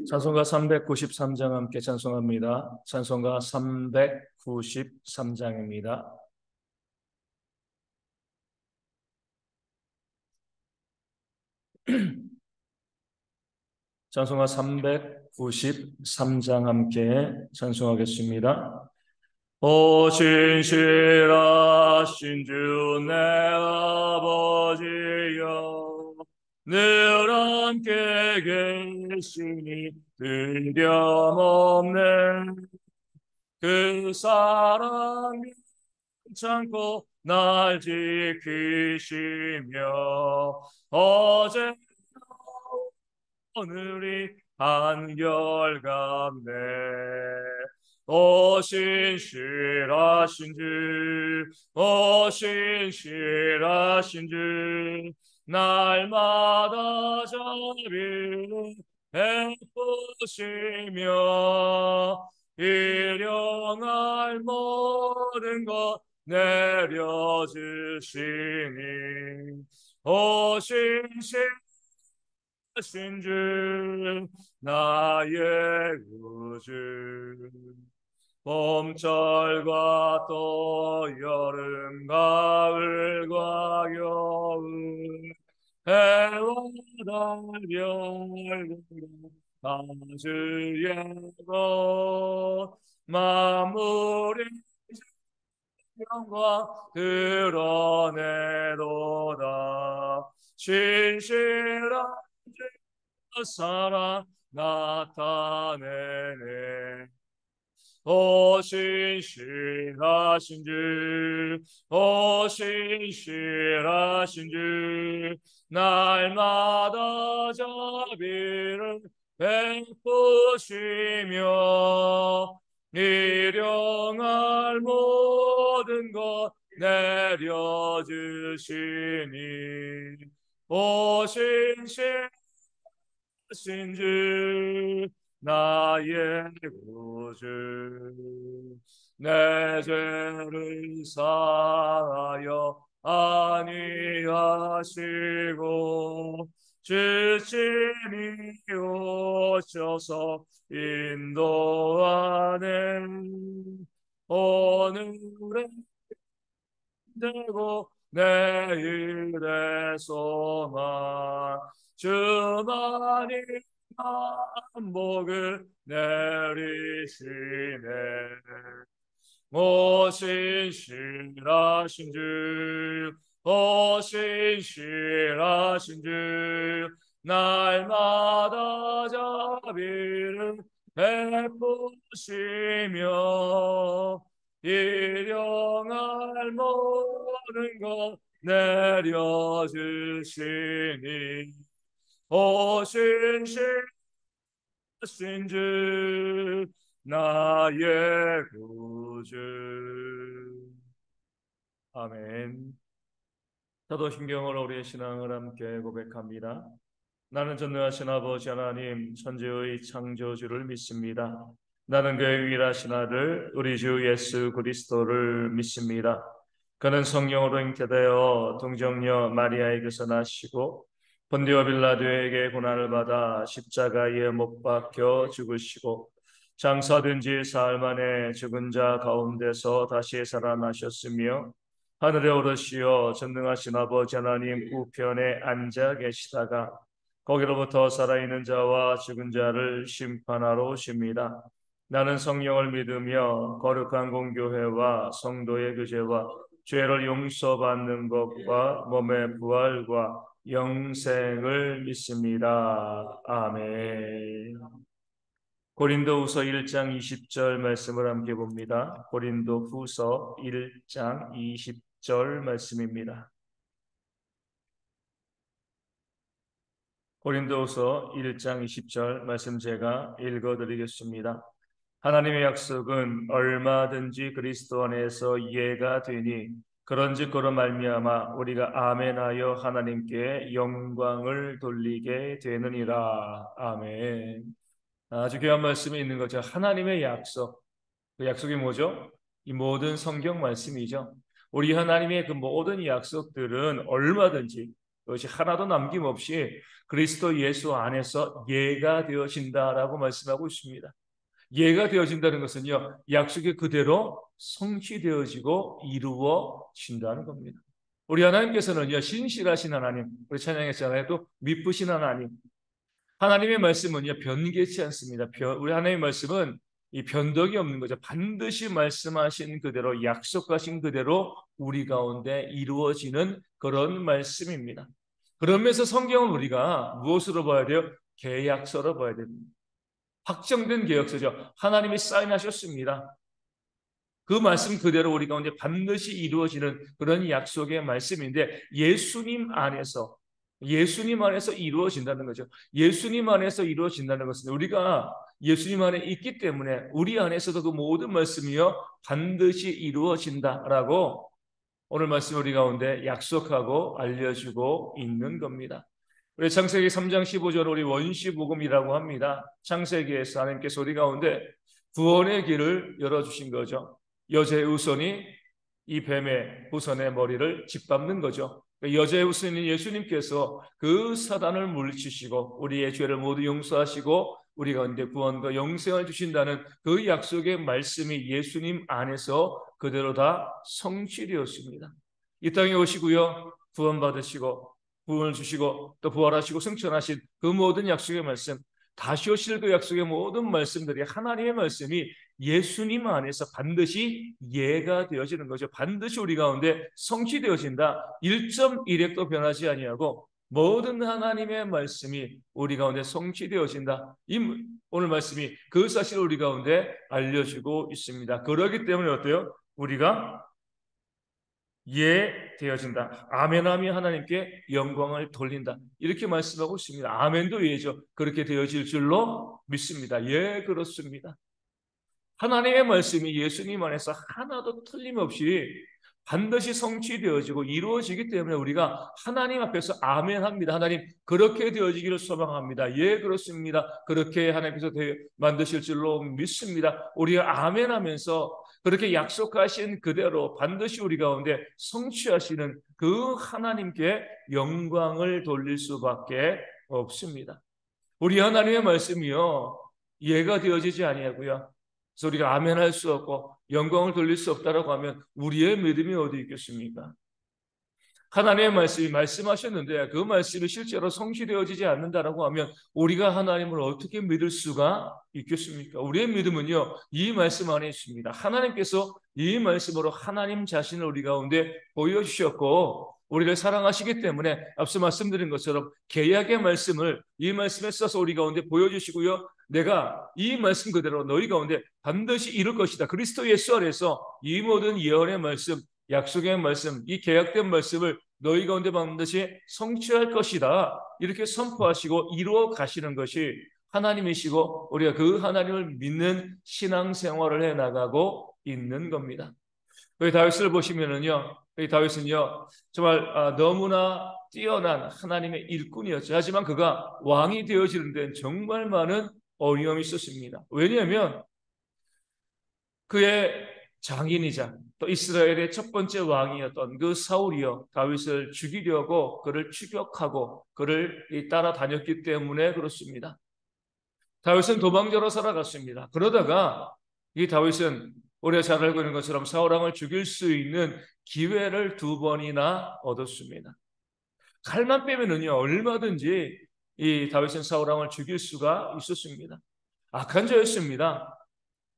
찬송가 393장 함께 찬송합니다. 찬송가 393장입니다. 찬송가 393장 함께 찬송하겠습니다. 오 신실하신 주 내 아버지여, 늘 함께 계시니 두려움없네. 그 사랑 참고 날 지키시며 어제 오늘이 한결같네. 오 신실하신 주, 오 신실하신 주, 날마다 자비를 베푸시며 일용할 모든 것 내려주시니 오 신실하신 주 나의 구주. 봄철과 또 여름 가을과 겨울 해와 달 별과 주의 것 만물의 영광 드러내도다. 신실한 주 사랑 나타내네. 오 신실하신 주, 오 신실하신 주, 날마다 자비를 베푸시며 일용할 모든 것 내려주시니 오 신실하신 주 나의 구주. 내 죄를 사하여 아니하시고 주님이 오셔서 인도하네. 오늘의 되고 내일의 소망 주만이 복을 내리시네. 오 신실하신 주, 오 신실하신 주, 날마다 자비를 베푸시며 일용할 모든 것 내려주시니 오 신실하신 주 나의 구주. 아멘. 사도신경을 우리의 신앙을 함께 고백합니다. 나는 전능하신 아버지 하나님 천지의 창조주를 믿습니다. 나는 그의 유일하신 아들 우리 주 예수 그리스도를 믿습니다. 그는 성령으로 잉태되어 동정녀 마리아에게서 나시고 본디오 빌라도에게 고난을 받아 십자가에 못 박혀 죽으시고 장사된 지 사흘 만에 죽은 자 가운데서 다시 살아나셨으며 하늘에 오르시어 전능하신 아버지 하나님 우편에 앉아 계시다가 거기로부터 살아있는 자와 죽은 자를 심판하러 오십니다. 나는 성령을 믿으며 거룩한 공교회와 성도의 교제와 죄를 용서받는 것과 몸의 부활과 영생을 믿습니다. 아멘. 고린도후서 1장 20절 말씀을 함께 봅니다. 고린도후서 1장 20절 말씀입니다. 고린도후서 1장 20절 말씀 제가 읽어드리겠습니다. 하나님의 약속은 얼마든지 그리스도 안에서 이해가 되니 그런즉 그로 말미암아 우리가 아멘하여 하나님께 영광을 돌리게 되느니라. 아멘. 아주 귀한 말씀이 있는 거죠. 하나님의 약속. 그 약속이 뭐죠? 이 모든 성경 말씀이죠. 우리 하나님의 그 모든 약속들은 얼마든지 그것이 하나도 남김없이 그리스도 예수 안에서 예가 되어진다라고 말씀하고 있습니다. 예가 되어진다는 것은요, 약속이 그대로 성취되어지고 이루어진다는 겁니다. 우리 하나님께서는요, 신실하신 하나님, 우리 찬양했잖아요. 또 미쁘신 하나님. 하나님의 말씀은요, 변개치 않습니다. 우리 하나님의 말씀은 이 변덕이 없는 거죠. 반드시 말씀하신 그대로, 약속하신 그대로 우리 가운데 이루어지는 그런 말씀입니다. 그러면서 성경은 우리가 무엇으로 봐야 돼요? 계약서로 봐야 됩니다. 확정된 계약서죠. 하나님이 사인하셨습니다. 그 말씀 그대로 우리 가운데 반드시 이루어지는 그런 약속의 말씀인데 예수님 안에서 이루어진다는 거죠. 예수님 안에서 이루어진다는 것은 우리가 예수님 안에 있기 때문에 우리 안에서도 그 모든 말씀이요 반드시 이루어진다라고 오늘 말씀 우리 가운데 약속하고 알려주고 있는 겁니다. 우리 창세기 3장 15절 우리 원시복음이라고 합니다. 창세기에서 하나님께서 우리 가운데 구원의 길을 열어주신 거죠. 여자의 후손이 이 뱀의 후손의 머리를 짓밟는 거죠. 여자의 후손인 예수님께서 그 사단을 물리치시고 우리의 죄를 모두 용서하시고 우리 가운데 구원과 영생을 주신다는 그 약속의 말씀이 예수님 안에서 그대로 다 성취되었습니다. 이 땅에 오시고요, 구원받으시고 구원을 주시고 또 부활하시고 승천하신 그 모든 약속의 말씀, 다시 오실 그 약속의 모든 말씀들이 하나님의 말씀이 예수님 안에서 반드시 예가 되어지는 거죠. 반드시 우리 가운데 성취되어진다. 1.1핵도 변하지 아니하고 모든 하나님의 말씀이 우리 가운데 성취되어진다. 오늘 말씀이 그 사실을 우리 가운데 알려주고 있습니다. 그렇기 때문에 어때요? 우리가 되어진다. 아멘하며 하나님께 영광을 돌린다. 이렇게 말씀하고 있습니다. 아멘도 예죠. 그렇게 되어질 줄로 믿습니다. 예, 그렇습니다. 하나님의 말씀이 예수님 안에서 하나도 틀림없이 반드시 성취되어지고 이루어지기 때문에 우리가 하나님 앞에서 아멘합니다. 하나님 그렇게 되어지기를 소망합니다. 예, 그렇습니다. 그렇게 하나님께서 만드실 줄로 믿습니다. 우리가 아멘하면서 그렇게 약속하신 그대로 반드시 우리 가운데 성취하시는 그 하나님께 영광을 돌릴 수밖에 없습니다. 우리 하나님의 말씀이요 예가 되어지지 아니하고요. 그래서 우리가 아멘할 수 없고 영광을 돌릴 수 없다라고 하면 우리의 믿음이 어디 있겠습니까? 하나님의 말씀이 말씀하셨는데 그 말씀이 실제로 성취되어지지 않는다라고 하면 우리가 하나님을 어떻게 믿을 수가 있겠습니까? 우리의 믿음은요 이 말씀 안에 있습니다. 하나님께서 이 말씀으로 하나님 자신을 우리 가운데 보여주셨고 우리를 사랑하시기 때문에 앞서 말씀드린 것처럼 계약의 말씀을 이 말씀에 써서 우리 가운데 보여주시고요. 내가 이 말씀 그대로 너희 가운데 반드시 이룰 것이다. 그리스도 예수 안에서 이 모든 예언의 말씀 약속의 말씀, 이 계약된 말씀을 너희 가운데 반드시 성취할 것이다. 이렇게 선포하시고 이루어 가시는 것이 하나님이시고 우리가 그 하나님을 믿는 신앙생활을 해나가고 있는 겁니다. 여기 다윗을 보시면은요, 이 다윗은요 정말 너무나 뛰어난 하나님의 일꾼이었죠. 하지만 그가 왕이 되어지는 데는 정말 많은 어려움이 있었습니다. 왜냐하면 그의 장인이자 또 이스라엘의 첫 번째 왕이었던 그 사울이요 다윗을 죽이려고 그를 추격하고 그를 따라다녔기 때문에 그렇습니다. 다윗은 도망자로 살아갔습니다. 그러다가 이 다윗은 우리가 잘 알고 있는 것처럼 사울 왕을 죽일 수 있는 기회를 2번이나 얻었습니다. 칼만 빼면은요 얼마든지 이 다윗은 사울 왕을 죽일 수가 있었습니다. 악한 자였습니다.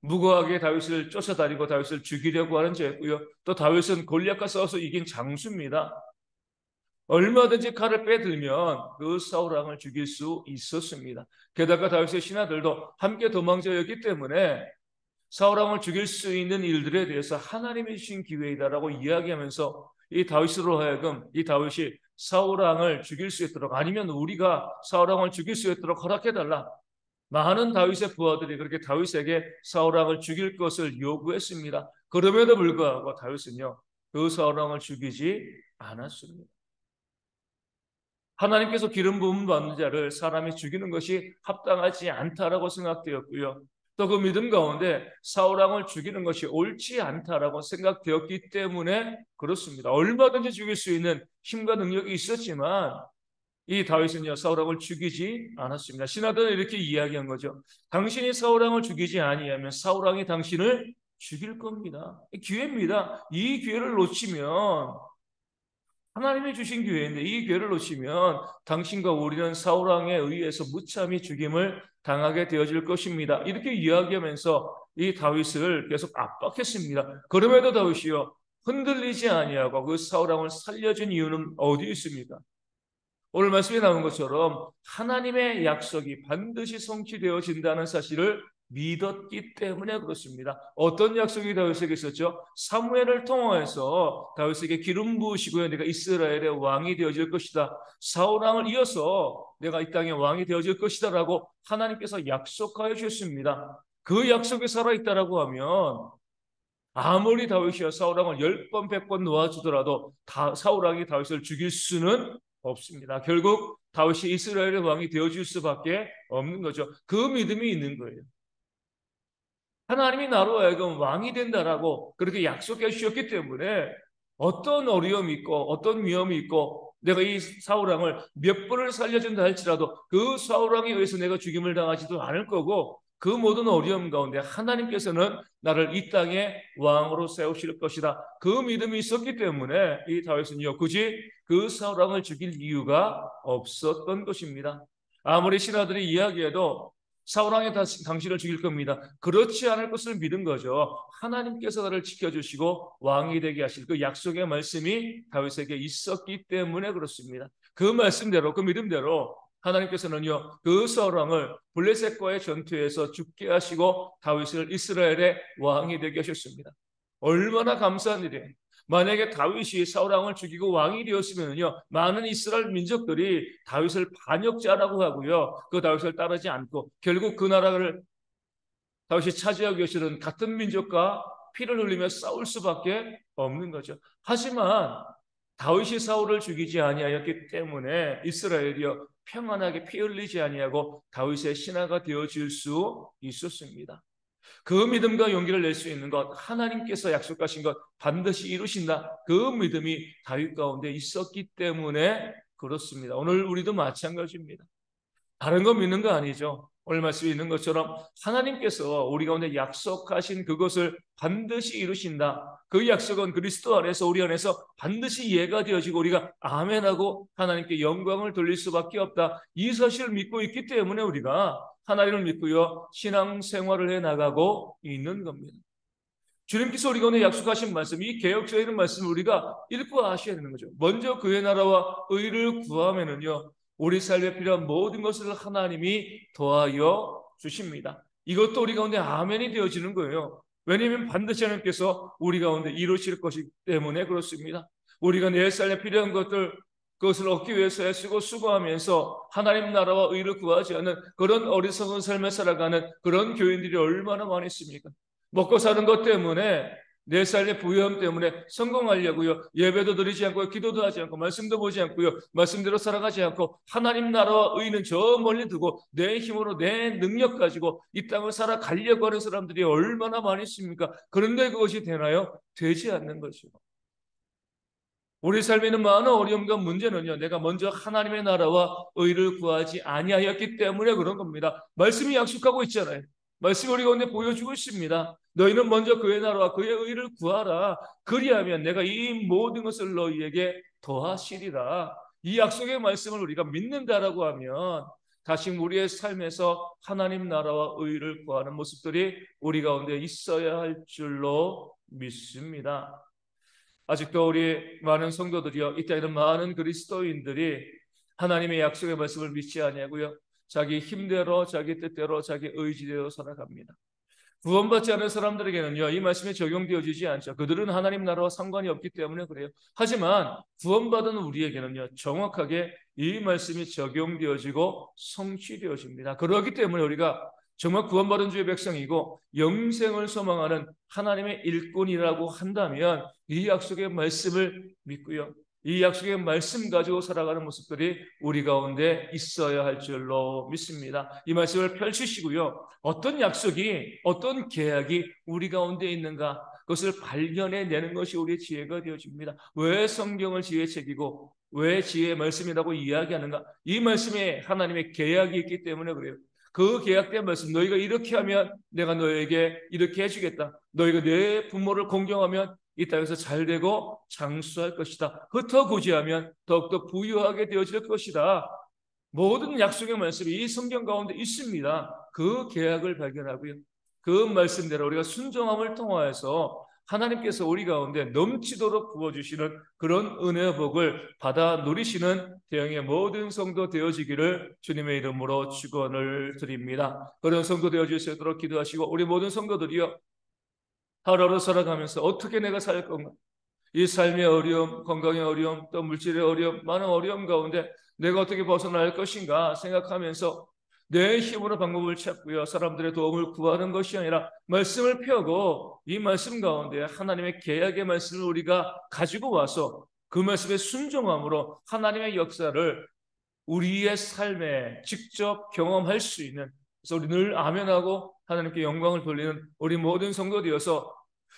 무고하게 다윗을 쫓아다니고 다윗을 죽이려고 하는 자였고요. 또 다윗은 골리앗과 싸워서 이긴 장수입니다. 얼마든지 칼을 빼들면 그 사울 왕을 죽일 수 있었습니다. 게다가 다윗의 신하들도 함께 도망자였기 때문에 사울 왕을 죽일 수 있는 일들에 대해서 하나님이 주신 기회이다라고 이야기하면서 이 다윗으로 하여금 이 다윗이 사울 왕을 죽일 수 있도록 아니면 우리가 사울 왕을 죽일 수 있도록 허락해달라. 많은 다윗의 부하들이 그렇게 다윗에게 사울 왕을 죽일 것을 요구했습니다. 그럼에도 불구하고 다윗은요 그 사울 왕을 죽이지 않았습니다. 하나님께서 기름 부음 받는 자를 사람이 죽이는 것이 합당하지 않다라고 생각되었고요. 또 그 믿음 가운데 사울 왕을 죽이는 것이 옳지 않다라고 생각되었기 때문에 그렇습니다. 얼마든지 죽일 수 있는 힘과 능력이 있었지만 이 다윗은요 사울 왕을 죽이지 않았습니다. 신하들은 이렇게 이야기한 거죠. 당신이 사울 왕을 죽이지 아니하면 사울 왕이 당신을 죽일 겁니다. 기회입니다. 이 기회를 놓치면 하나님이 주신 기회인데 이 기회를 놓치면 당신과 우리는 사울 왕에 의해서 무참히 죽임을 당하게 되어질 것입니다. 이렇게 이야기하면서 이 다윗을 계속 압박했습니다. 그럼에도 다윗이요 흔들리지 아니하고 그 사울 왕을 살려준 이유는 어디에 있습니까? 오늘 말씀에 나온 것처럼 하나님의 약속이 반드시 성취되어진다는 사실을 믿었기 때문에 그렇습니다. 어떤 약속이 다윗에게 있었죠? 사무엘을 통해서 다윗에게 기름 부으시고요. 내가 이스라엘의 왕이 되어질 것이다. 사울 왕을 이어서 내가 이 땅의 왕이 되어질 것이다 라고 하나님께서 약속하여 주셨습니다. 그 약속이 살아있다라고 하면 아무리 다윗이여 사울 왕을 10번 100번 놓아주더라도 사울 왕이 다윗을 죽일 수는 없습니다. 결국 다윗이 이스라엘의 왕이 되어줄 수밖에 없는 거죠. 그 믿음이 있는 거예요. 하나님이 나로 하여금 왕이 된다라고 그렇게 약속해 주셨기 때문에 어떤 어려움이 있고 어떤 위험이 있고 내가 이 사울 왕을 몇 번을 살려준다 할지라도 그 사울 왕에 의해서 내가 죽임을 당하지도 않을 거고 그 모든 어려움 가운데 하나님께서는 나를 이 땅에 왕으로 세우실 것이다. 그 믿음이 있었기 때문에 이 다윗은요 굳이 그 사울 왕을 죽일 이유가 없었던 것입니다. 아무리 신하들이 이야기해도 사울 왕이 당신을 죽일 겁니다. 그렇지 않을 것을 믿은 거죠. 하나님께서 나를 지켜주시고 왕이 되게 하실 그 약속의 말씀이 다윗에게 있었기 때문에 그렇습니다. 그 말씀대로 그 믿음대로 하나님께서는요 그 사울 왕을 블레셋과의 전투에서 죽게 하시고 다윗을 이스라엘의 왕이 되게 하셨습니다. 얼마나 감사한 일이에요. 만약에 다윗이 사울 왕을 죽이고 왕이 되었으면요 많은 이스라엘 민족들이 다윗을 반역자라고 하고요 그 다윗을 따르지 않고 결국 그 나라를 다윗이 차지하기 위해서는 같은 민족과 피를 흘리며 싸울 수밖에 없는 거죠. 하지만 다윗이 사울을 죽이지 아니하였기 때문에 이스라엘이요 평안하게 피 흘리지 아니하고 다윗의 신하가 되어질 수 있었습니다. 그 믿음과 용기를 낼 수 있는 것, 하나님께서 약속하신 것 반드시 이루신다. 그 믿음이 다윗 가운데 있었기 때문에 그렇습니다. 오늘 우리도 마찬가지입니다. 다른 거 믿는 거 아니죠. 오늘 말씀에 있는 것처럼 하나님께서 우리 가운데 약속하신 그것을 반드시 이루신다. 그 약속은 그리스도 안에서 우리 안에서 반드시 이해가 되어지고 우리가 아멘하고 하나님께 영광을 돌릴 수밖에 없다. 이 사실을 믿고 있기 때문에 우리가 하나님을 믿고요 신앙생활을 해나가고 있는 겁니다. 주님께서 우리 가운데 약속하신 말씀, 이 개혁서에 있는 말씀을 우리가 읽고 아셔야 되는 거죠. 먼저 그의 나라와 의를 구하면은요 우리 삶에 필요한 모든 것을 하나님이 더하여 주십니다. 이것도 우리 가운데 아멘이 되어지는 거예요. 왜냐하면 반드시 하나님께서 우리 가운데 이루실 것이기 때문에 그렇습니다. 우리가 내 삶에 필요한 그것을 얻기 위해서 애쓰고 수고하면서 하나님 나라와 의를 구하지 않는 그런 어리석은 삶을 살아가는 그런 교인들이 얼마나 많이 있습니까? 먹고 사는 것 때문에 내 삶의 부유함 때문에 성공하려고요 예배도 드리지 않고 기도도 하지 않고 말씀도 보지 않고요 말씀대로 살아가지 않고 하나님 나라와 의는 저 멀리 두고 내 힘으로 내 능력 가지고 이 땅을 살아가려고 하는 사람들이 얼마나 많이 있습니까? 그런데 그것이 되나요? 되지 않는 것이요. 우리 삶에 있는 많은 어려움과 문제는요 내가 먼저 하나님의 나라와 의를 구하지 아니하였기 때문에 그런 겁니다. 말씀이 약속하고 있잖아요. 말씀이 우리 가운데 보여주고 있습니다. 너희는 먼저 그의 나라와 그의 의를 구하라. 그리하면 내가 이 모든 것을 너희에게 더하시리라. 이 약속의 말씀을 우리가 믿는다라고 하면 다시 우리의 삶에서 하나님 나라와 의를 구하는 모습들이 우리 가운데 있어야 할 줄로 믿습니다. 아직도 우리 많은 성도들이요 이 땅에는 많은 그리스도인들이 하나님의 약속의 말씀을 믿지 아니하고요 자기 힘대로 자기 뜻대로 자기 의지대로 살아갑니다. 구원받지 않은 사람들에게는요 이 말씀이 적용되어지지 않죠. 그들은 하나님 나라와 상관이 없기 때문에 그래요. 하지만 구원받은 우리에게는요 정확하게 이 말씀이 적용되어지고 성취되어집니다. 그렇기 때문에 우리가 정말 구원받은 주의 백성이고 영생을 소망하는 하나님의 일꾼이라고 한다면 이 약속의 말씀을 믿고요 이 약속의 말씀 가지고 살아가는 모습들이 우리 가운데 있어야 할 줄로 믿습니다. 이 말씀을 펼치시고요, 어떤 약속이, 어떤 계약이 우리 가운데 있는가, 그것을 발견해내는 것이 우리의 지혜가 되어집니다. 왜 성경을 지혜책이고 왜 지혜의 말씀이라고 이야기하는가? 이 말씀에 하나님의 계약이 있기 때문에 그래요. 그 계약된 말씀, 너희가 이렇게 하면 내가 너에게 이렇게 해주겠다. 너희가 내 부모를 공경하면 이 땅에서 잘되고 장수할 것이다. 흩어 고지하면 더욱더 부유하게 되어질 것이다. 모든 약속의 말씀이 이 성경 가운데 있습니다. 그 계약을 발견하고요, 그 말씀대로 우리가 순종함을 통하여서 하나님께서 우리 가운데 넘치도록 부어주시는 그런 은혜의 복을 받아 누리시는 대형의 모든 성도 되어지기를 주님의 이름으로 축원을 드립니다. 그런 성도 되어질 수 있도록 기도하시고, 우리 모든 성도들이요, 하루하루 살아가면서 어떻게 내가 살 건가, 이 삶의 어려움, 건강의 어려움, 또 물질의 어려움, 많은 어려움 가운데 내가 어떻게 벗어날 것인가 생각하면서 내 힘으로 방법을 찾고요, 사람들의 도움을 구하는 것이 아니라 말씀을 펴고 이 말씀 가운데 하나님의 계약의 말씀을 우리가 가지고 와서 그 말씀에 순종함으로 하나님의 역사를 우리의 삶에 직접 경험할 수 있는, 그래서 우리 늘 아멘하고 하나님께 영광을 돌리는 우리 모든 성도 되어서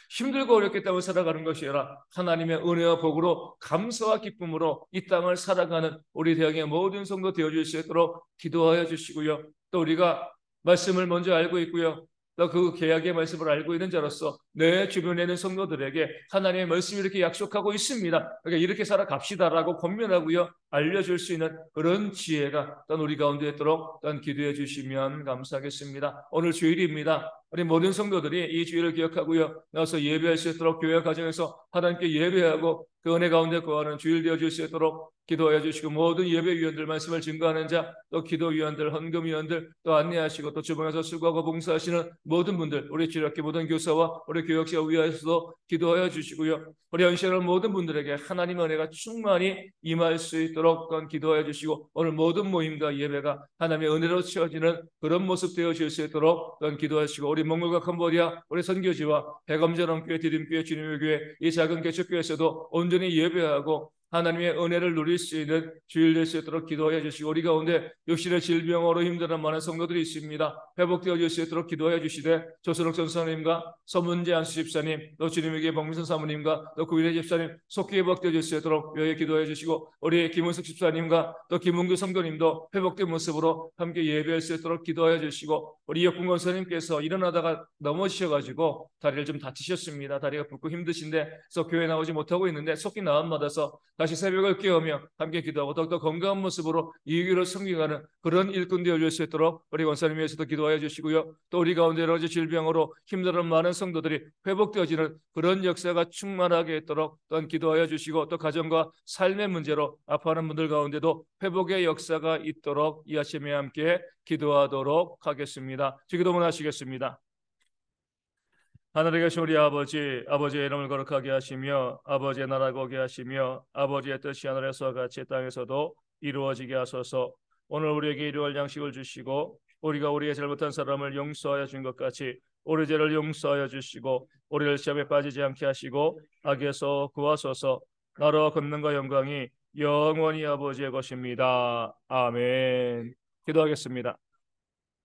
힘들고 어렵게 땅을 살아가는 것이 아니라 하나님의 은혜와 복으로 감사와 기쁨으로 이 땅을 살아가는 우리 대형의 모든 성도 되어줄 수 있도록 기도하여 주시고요, 또 우리가 말씀을 먼저 알고 있고요, 또 그 계약의 말씀을 알고 있는 자로서 내 주변에 있는 성도들에게 하나님의 말씀이 이렇게 약속하고 있습니다, 그러니까 이렇게 살아갑시다라고 권면하고요, 알려줄 수 있는 그런 지혜가 또 우리 가운데 있도록 또 기도해 주시면 감사하겠습니다. 오늘 주일입니다. 우리 모든 성도들이 이 주일을 기억하고요, 나와서 예배할 수 있도록 교회 과정에서 하나님께 예배하고 그 은혜 가운데 거하는 주일 되어줄 수 있도록 기도하여 주시고, 모든 예배위원들, 말씀을 증거하는 자, 또 기도위원들, 헌금위원들, 또 안내하시고 또 주방에서 수고하고 봉사하시는 모든 분들, 우리 주일학교 모든 교사와 우리 교역자 위하여서도 기도하여 주시고요, 우리 현실의 모든 분들에게 하나님의 은혜가 충만히 임할 수 있도록 기도하여 주시고, 오늘 모든 모임과 예배가 하나님의 은혜로 채워지는 그런 모습 되어질 수 있도록 기도하시고, 우리 몽골과 캄보디아 우리 선교지와 백암전원교회, 디딤교회, 주님의 교회, 이 작은 개척교회에서도 온전히 예배하고 하나님의 은혜를 누릴 수 있는 주일 될 수 있도록 기도하여 주시고, 우리 가운데 육신의 질병으로 힘들어하는 많은 성도들이 있습니다. 회복되어질 수 있도록 기도하여 주시되, 조선욱 전사님과 서문재 안수 집사님, 또 주님에게 박민선 사모님과 또 구일의 집사님 속히 회복되어질 수 있도록 여기 기도하여 주시고, 우리 김은숙 집사님과 또 김은규 성도님도 회복된 모습으로 함께 예배할 수 있도록 기도하여 주시고, 우리 역군 권사님께서 일어나다가 넘어지셔가지고 다리를 좀 다치셨습니다. 다리가 붓고 힘드신데 그래서 교회 나오지 못하고 있는데 속히 나음 받아서 다시 새벽을 깨우며 함께 기도하고 더욱더 건강한 모습으로 이 교회를 섬기가는 그런 일꾼 되어줄 수 있도록 우리 권사님 위해서도 기도하여 주시고요, 또 우리 가운데 여러 가지 질병으로 힘들어하는 많은 성도들이 회복되어지는 그런 역사가 충만하게 있도록 또한 기도하여 주시고, 또 가정과 삶의 문제로 아파하는 분들 가운데도 회복의 역사가 있도록 이 아침에 함께 기도하도록 하겠습니다. 기도문 하시겠습니다. 하늘에 계신 우리 아버지, 아버지의 이름을 거룩하게 하시며 아버지의 나라가 오게 하시며 아버지의 뜻이 하늘에서 같이 땅에서도 이루어지게 하소서. 오늘 우리에게 일용할 양식을 주시고 우리가 우리의 잘못한 사람을 용서하여 준 것 같이 우리 죄를 용서하여 주시고 우리를 시험에 빠지지 않게 하시고 악에서 구하소서. 나라와 권능과 영광이 영원히 아버지의 것입니다. 아멘. 기도하겠습니다.